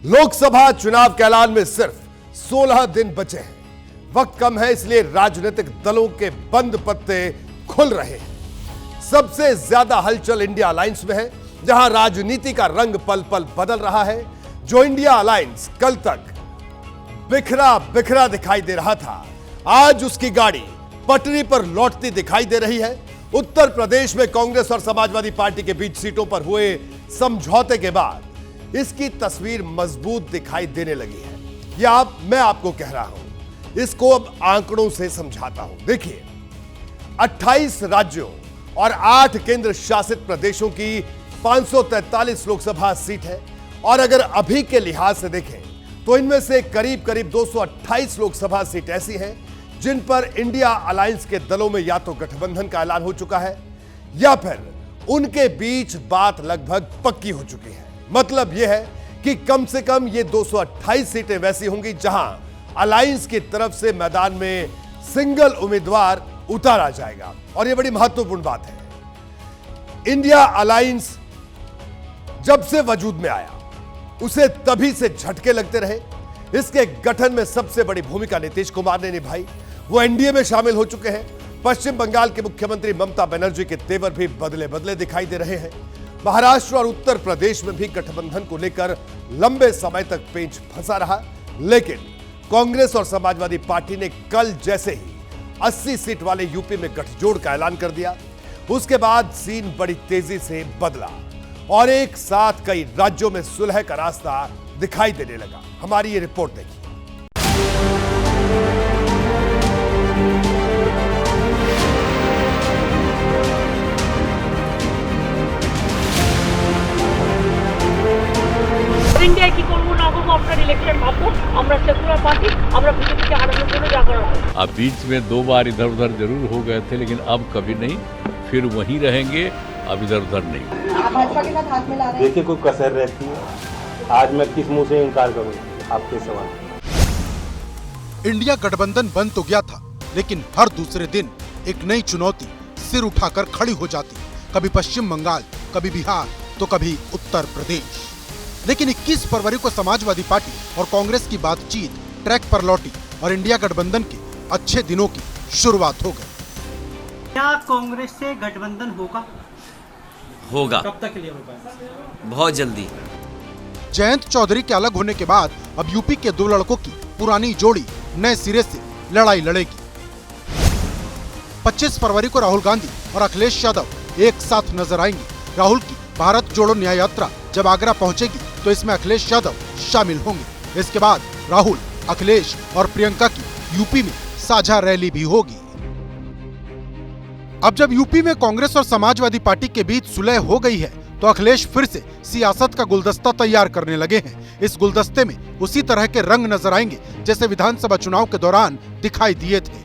लोकसभा चुनाव के ऐलान में सिर्फ 16 दिन बचे हैं। वक्त कम है, इसलिए राजनीतिक दलों के बंद पत्ते खुल रहे हैं। सबसे ज्यादा हलचल इंडिया अलायंस में है, जहां राजनीति का रंग पल पल बदल रहा है। जो इंडिया अलायंस कल तक बिखरा बिखरा दिखाई दे रहा था, आज उसकी गाड़ी पटरी पर लौटती दिखाई दे रही है। उत्तर प्रदेश में कांग्रेस और समाजवादी पार्टी के बीच सीटों पर हुए समझौते के बाद इसकी तस्वीर मजबूत दिखाई देने लगी है। मैं आपको कह रहा हूं, इसको अब आंकड़ों से समझाता हूं। देखिए, 28 राज्यों और 8 केंद्र शासित प्रदेशों की 543 लोकसभा सीट है, और अगर अभी के लिहाज से देखें तो इनमें से करीब करीब 228 लोकसभा सीट ऐसी हैं जिन पर इंडिया अलायंस के दलों में या तो गठबंधन का ऐलान हो चुका है या फिर उनके बीच बात लगभग पक्की हो चुकी है। मतलब यह है कि कम से कम ये 228 सीटें वैसी होंगी जहां अलायंस की तरफ से मैदान में सिंगल उम्मीदवार उतारा जाएगा। और यह बड़ी महत्वपूर्ण बात है। इंडिया अलायंस जब से वजूद में आया, उसे तभी से झटके लगते रहे। इसके गठन में सबसे बड़ी भूमिका नीतीश कुमार ने निभाई। वो एनडीए में शामिल हो चुके हैं। पश्चिम बंगाल के मुख्यमंत्री ममता बनर्जी के तेवर भी बदले बदले दिखाई दे रहे हैं। महाराष्ट्र और उत्तर प्रदेश में भी गठबंधन को लेकर लंबे समय तक पेंच फंसा रहा, लेकिन कांग्रेस और समाजवादी पार्टी ने कल जैसे ही 80 सीट वाले यूपी में गठजोड़ का ऐलान कर दिया, उसके बाद सीन बड़ी तेजी से बदला और एक साथ कई राज्यों में सुलह का रास्ता दिखाई देने लगा। हमारी ये रिपोर्ट देखिए। ইন্ডিয়ায় কি করবো না করবো আপনার ইলেকশন ভাববো। আমরা সেকুলার পার্টি, আমরা বিজেপিকে হারানোর জন্য যা করার হবে। अब बीच में 2 बार इधर उधर जरूर हो गए थे, लेकिन अब कभी नहीं, फिर वहीं रहेंगे, अब इधर उधर नहीं। भाजपा के साथ हाथ मिला रहे हैं। देखिए, कोई कसर रहती है। आज मैं किस मुंह से इनकार करूं आपके सवाल। इंडिया गठबंधन बन तो गया था, लेकिन हर दूसरे दिन एक नई चुनौती सिर उठाकर खड़ी हो जाती। कभी पश्चिम बंगाल, कभी बिहार, तो कभी उत्तर प्रदेश। लेकिन 21 फरवरी को समाजवादी पार्टी और कांग्रेस की बातचीत ट्रैक पर लौटी और इंडिया गठबंधन के अच्छे दिनों की शुरुआत हो गई। क्या कांग्रेस से गठबंधन होगा? कब तक के लिए होगा? बहुत जल्दी। जयंत चौधरी के अलग होने के बाद अब यूपी के 2 लड़कों की पुरानी जोड़ी नए सिरे से लड़ाई लड़ेगी। 25 फरवरी को राहुल गांधी और अखिलेश यादव एक साथ नजर आएंगे। राहुल की भारत जोड़ो न्याय यात्रा जब आगरा पहुंचेगी तो इसमें अखिलेश यादव शामिल होंगे। इसके बाद राहुल, अखिलेश और प्रियंका की यूपी में साझा रैली भी होगी। अब जब यूपी में कांग्रेस और समाजवादी पार्टी के बीच सुलह हो गई है, तो अखिलेश फिर से सियासत का गुलदस्ता तैयार करने लगे हैं। इस गुलदस्ते में उसी तरह के रंग नजर आएंगे जैसे विधानसभा चुनाव के दौरान दिखाई दिए थे।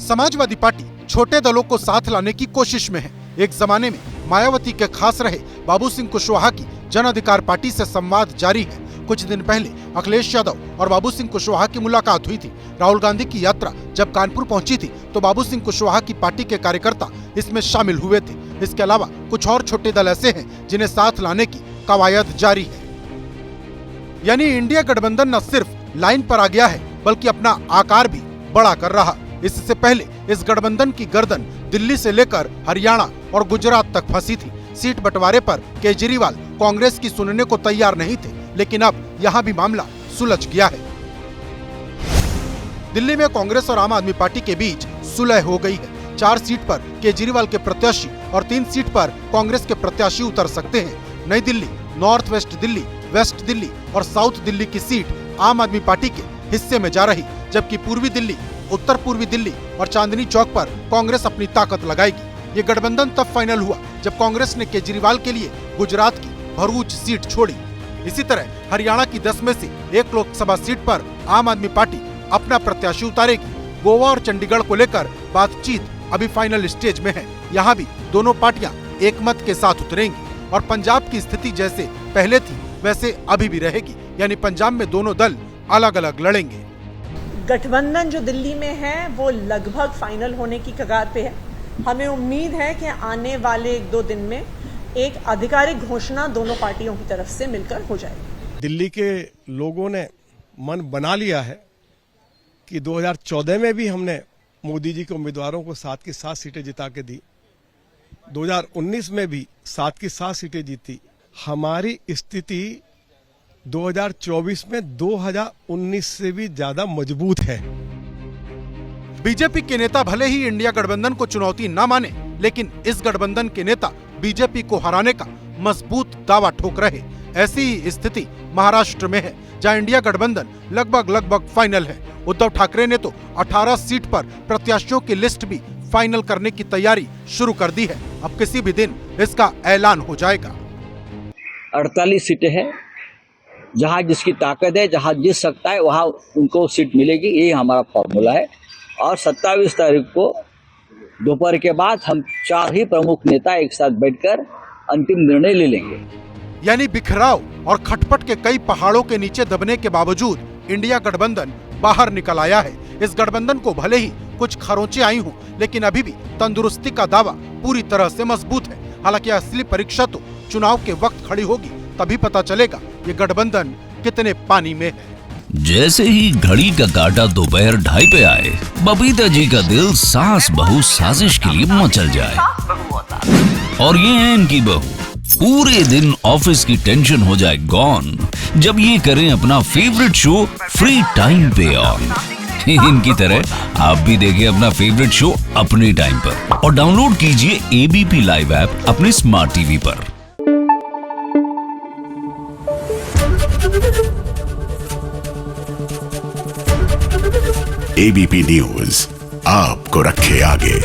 समाजवादी पार्टी छोटे दलों को साथ लाने की कोशिश में है। एक जमाने में मायावती के खास रहे बाबू सिंह कुशवाहा की जन अधिकार पार्टी से संवाद जारी है। कुछ दिन पहले अखिलेश यादव और बाबू सिंह कुशवाहा की मुलाकात हुई थी। राहुल गांधी की यात्रा जब कानपुर पहुंची थी तो बाबू सिंह कुशवाहा की पार्टी के कार्यकर्ता इसमें शामिल हुए थे। इसके अलावा कुछ और छोटे दल ऐसे हैं जिन्हें साथ लाने की कवायद जारी है। यानी इंडिया गठबंधन न सिर्फ लाइन पर आ गया है, बल्कि अपना आकार भी बड़ा कर रहा। इससे पहले इस गठबंधन की गर्दन दिल्ली से लेकर हरियाणा और गुजरात तक फंसी थी। सीट बंटवारे पर केजरीवाल कांग्रेस की सुनने को तैयार नहीं थे, लेकिन अब यहां भी मामला सुलझ गया है। दिल्ली में कांग्रेस और आम आदमी पार्टी के बीच सुलह हो गई है। 4 सीट पर केजरीवाल के प्रत्याशी और 3 सीट पर कांग्रेस के प्रत्याशी उतर सकते हैं। New Delhi, north west Delhi, west Delhi और साउथ दिल्ली की सीट आम आदमी पार्टी के हिस्से में जा रही, जबकि पूर्वी दिल्ली, उत्तर पूर्वी दिल्ली और चांदनी चौक पर कांग्रेस अपनी ताकत लगाएगी। ये गठबंधन तब फाइनल हुआ जब कांग्रेस ने केजरीवाल के लिए गुजरात की भरूच सीट छोड़ी। इसी तरह हरियाणा की 10 में से 1 लोकसभा सीट पर आम आदमी पार्टी अपना प्रत्याशी उतारेगी। गोवा और चंडीगढ़ को लेकर बातचीत अभी फाइनल स्टेज में है। यहाँ भी दोनों पार्टियां एक मत के साथ उतरेंगी और पंजाब की स्थिति जैसे पहले थी वैसे अभी भी रहेगी, यानी पंजाब में दोनों दल अलग अलग लड़ेंगे। गठबंधन जो दिल्ली में है वो लगभग फाइनल होने की कगार पे है। हमें उम्मीद है कि आने वाले 1-2 दिन में एक आधिकारिक घोषणा दोनों पार्टियों की तरफ से मिलकर हो जाएगी। दिल्ली के लोगों ने मन बना लिया है कि 2014 में भी हमने मोदी जी के उम्मीदवारों को 7 की 7 सीटें जिता के दी, 2019 में भी 7 की 7 सीटें जीती। हमारी स्थिति 2024 में 2019 से भी ज्यादा मजबूत है। बीजेपी के नेता भले ही इंडिया गठबंधन को चुनौती न माने, लेकिन इस गठबंधन के नेता बीजेपी को हराने का मजबूत दावा ठोक रहे। ऐसी ही स्थिति महाराष्ट्र में है, जहां इंडिया गठबंधन लगभग फाइनल है। उद्धव ठाकरे ने तो 18 सीट पर प्रत्याशियों की लिस्ट भी फाइनल करने की तैयारी शुरू कर दी है। अब किसी भी दिन इसका ऐलान हो जाएगा। 48 सीटें हैं, जहां जिसकी ताकत है, जहां जीत सकता है वहां उनको सीट मिलेगी, यही हमारा फॉर्मूला है। और 27 तारीख को दोपहर के बाद हम 4 ही प्रमुख नेता एक साथ बैठकर अंतिम निर्णय ले लेंगे। यानी बिखराव और खटपट के कई पहाड़ों के नीचे दबने के बावजूद इंडिया गठबंधन बाहर निकल आया है। इस गठबंधन को भले ही कुछ खरोंचे आई हों, लेकिन अभी भी तंदुरुस्ती का दावा पूरी तरह से मजबूत है। हालांकि असली परीक्षा तो चुनाव के वक्त खड़ी होगी, तभी पता चलेगा ये गठबंधन कितने पानी में है। जैसे ही घड़ी का काटा दोपहर 2:30 पे आए, बबीता जी का दिल सास बहू साजिश के लिए मचल जाए। और ये है इनकी बहू, पूरे दिन ऑफिस की टेंशन हो जाए गॉन जब ये करें अपना फेवरेट शो फ्री टाइम पे ऑन। इनकी तरह आप भी देखिए अपना फेवरेट शो अपने टाइम पर और डाउनलोड कीजिए एबीपी लाइव ऐप अपने स्मार्ट टीवी पर। एबीपी न्यूज आपको रखे आगे।